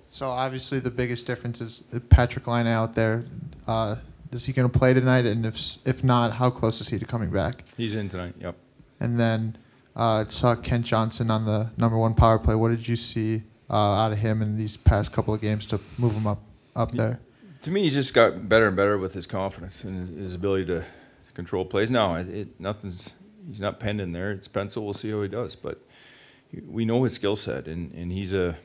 So obviously the biggest difference is Patrik Laine out there. Is he going to play tonight? And if not, how close is he to coming back? He's in tonight. Yep. And then saw Kent Johnson on the #1 power play. What did you see out of him in these past couple of games to move him up there? To me, he's just got better and better with his confidence and his ability to control plays. Now, he's not penned in there. It's pencil. We'll see how he does. But we know his skill set, and he's a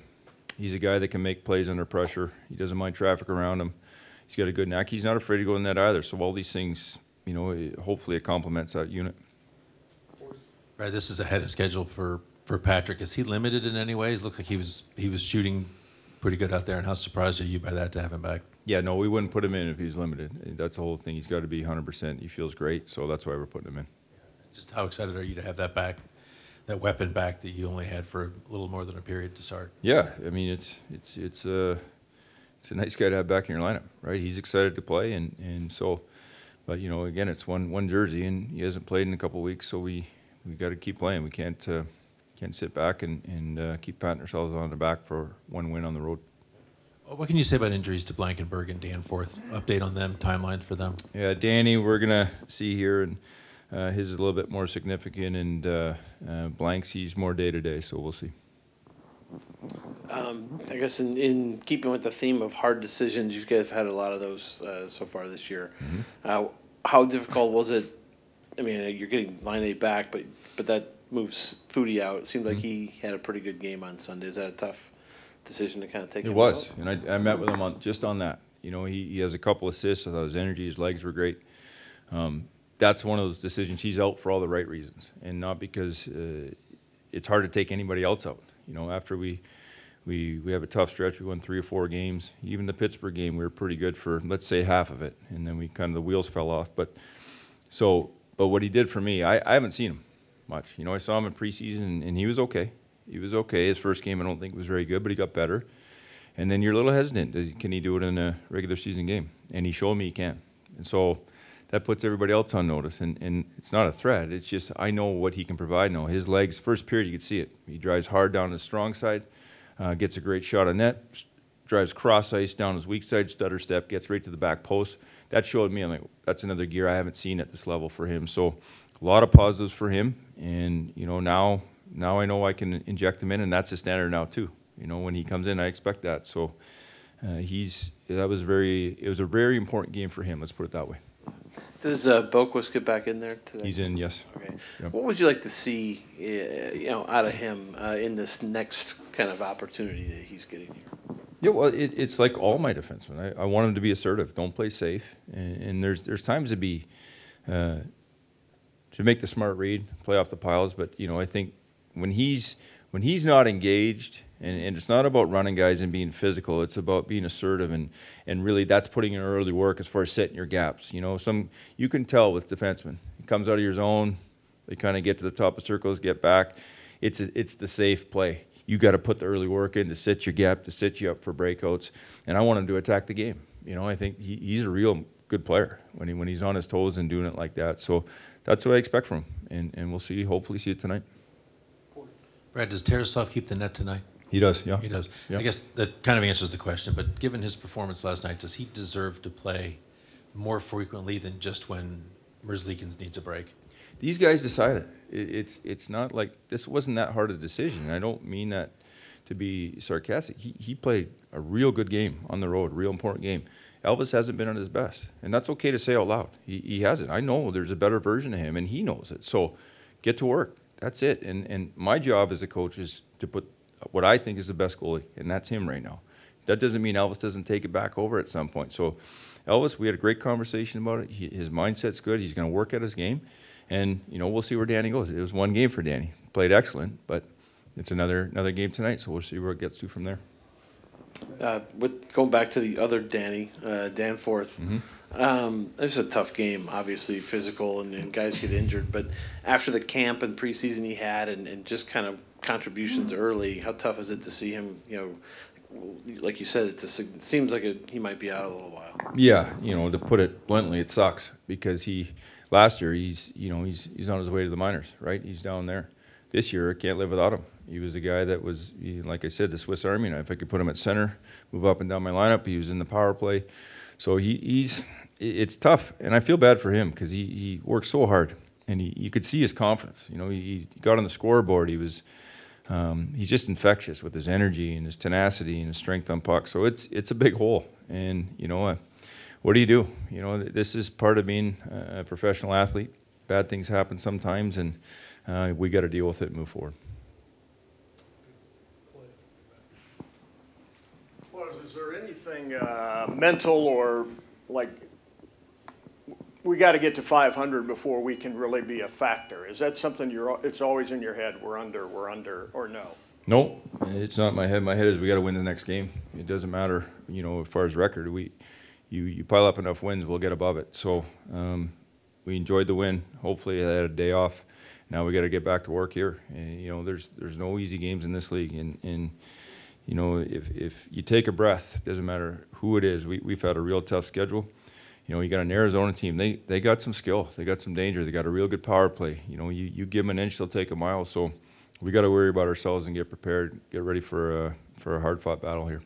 guy that can make plays under pressure. He doesn't mind traffic around him. He's got a good knack. He's not afraid to go in that either. So all these things, hopefully it complements that unit. Right, this is ahead of schedule for Patrik. Is he limited in any ways? Looks like he was shooting pretty good out there. And how surprised are you by that to have him back? Yeah, no, we wouldn't put him in if he's limited. That's the whole thing. He's got to be 100%. He feels great, so that's why we're putting him in. Just how excited are you to have that back, that weapon back that you only had for a little more than a period to start? Yeah, I mean it's a nice guy to have back in your lineup, right? He's excited to play, and so, but again, it's one jersey, and he hasn't played in a couple of weeks, so we got to keep playing. We can't sit back and keep patting ourselves on the back for one win on the road. What can you say about injuries to Blankenberg and Danforth? Update on them, timeline for them? Yeah, Danny, we're gonna see here, and his is a little bit more significant, and Blanks, he's more day to day, so we'll see. I guess in keeping with the theme of hard decisions, you guys have had a lot of those so far this year. Mm-hmm. How difficult was it? I mean, you're getting Laine back, but that moves Foodie out. It seemed like he had a pretty good game on Sunday. Is that a tough decision to kind of take? It was, and I met with him just on that. He has a couple assists. I thought his energy, his legs were great. That's one of those decisions. He's out for all the right reasons, and not because it's hard to take anybody else out. After we have a tough stretch, we won 3 or 4 games. Even the Pittsburgh game, we were pretty good for, let's say, half of it, and then the wheels fell off. But what he did for me, I haven't seen him much. I saw him in preseason, and he was okay. He was okay. His first game, I don't think was very good, but he got better. And then you're a little hesitant. Can he do it in a regular season game? And he showed me he can. And so that puts everybody else on notice. And it's not a threat. It's just I know what he can provide now. His legs, first period, you could see it. He drives hard down his strong side, gets a great shot on net, drives cross ice down his weak side, stutter step, gets right to the back post. That showed me, I'm like, that's another gear I haven't seen at this level for him. So a lot of positives for him. And, now I know I can inject him in, and that's the standard now too. When he comes in, I expect that. So it was a very important game for him. Let's put it that way. Does Boquist get back in there today? He's in, yes. Okay. Yep. What would you like to see, out of him in this next kind of opportunity that he's getting here? Yeah, well, it's like all my defensemen. I want him to be assertive. Don't play safe. And there's times to be to make the smart read, play off the piles. But I think when he's not engaged, and it's not about running guys and being physical, it's about being assertive, and really that's putting in early work as far as setting your gaps. You can tell with defensemen. It comes out of your zone, they kind of get to the top of circles, get back. It's the safe play. You got to put the early work in to set your gap, to set you up for breakouts, and I want him to attack the game. I think he's a real good player when he's on his toes and doing it like that. So that's what I expect from him, and we'll see. Hopefully, see it tonight. Brad, does Tarasov keep the net tonight? He does, yeah. He does. Yeah. I guess that kind of answers the question, but given his performance last night, does he deserve to play more frequently than just when Merzlikins needs a break? These guys decided. It's not like this wasn't that hard a decision. I don't mean that to be sarcastic. He played a real good game on the road, a real important game. Elvis hasn't been at his best, and that's okay to say out loud. He hasn't. I know there's a better version of him, and he knows it. So get to work. That's it. And my job as a coach is to put what I think is the best goalie, and that's him right now. That doesn't mean Elvis doesn't take it back over at some point. So Elvis, we had a great conversation about it. His mindset's good. He's going to work at his game. And, we'll see where Danny goes. It was one game for Danny. Played excellent, but it's another game tonight, so we'll see where it gets to from there. With going back to the other Danny, Danforth, this is a tough game, obviously physical, and guys get injured. But after the camp and preseason he had, and just kind of contributions early, how tough is it to see him? Like you said, it seems like he might be out a little while. Yeah, to put it bluntly, it sucks because last year he's on his way to the minors, right? He's down there. this year, I can't live without him. He was the guy that was, like I said, the Swiss Army knife. I could put him at center, move up and down my lineup. He was in the power play. So it's tough, and I feel bad for him because he works so hard, and you could see his confidence. You know, he got on the scoreboard. He's just infectious with his energy and his tenacity and his strength on puck. So it's a big hole, and you know, what do? You know, this is part of being a professional athlete. Bad things happen sometimes, and we got to deal with it and move forward. Is there anything mental or like we got to get to 500 before we can really be a factor? Is that something it's always in your head? We're under, or no? No, it's not in my head. My head is we got to win the next game. It doesn't matter, you know, as far as record. You pile up enough wins, we'll get above it. So we enjoyed the win. Hopefully, I had a day off. Now we got to get back to work here. And, you know, there's no easy games in this league, and you know, if you take a breath, doesn't matter who it is. We've had a real tough schedule. You know, you got an Arizona team. They got some skill. They got some danger. They got a real good power play. You know, you give them an inch, they'll take a mile. So we got to worry about ourselves and get prepared, get ready for a hard-fought battle here.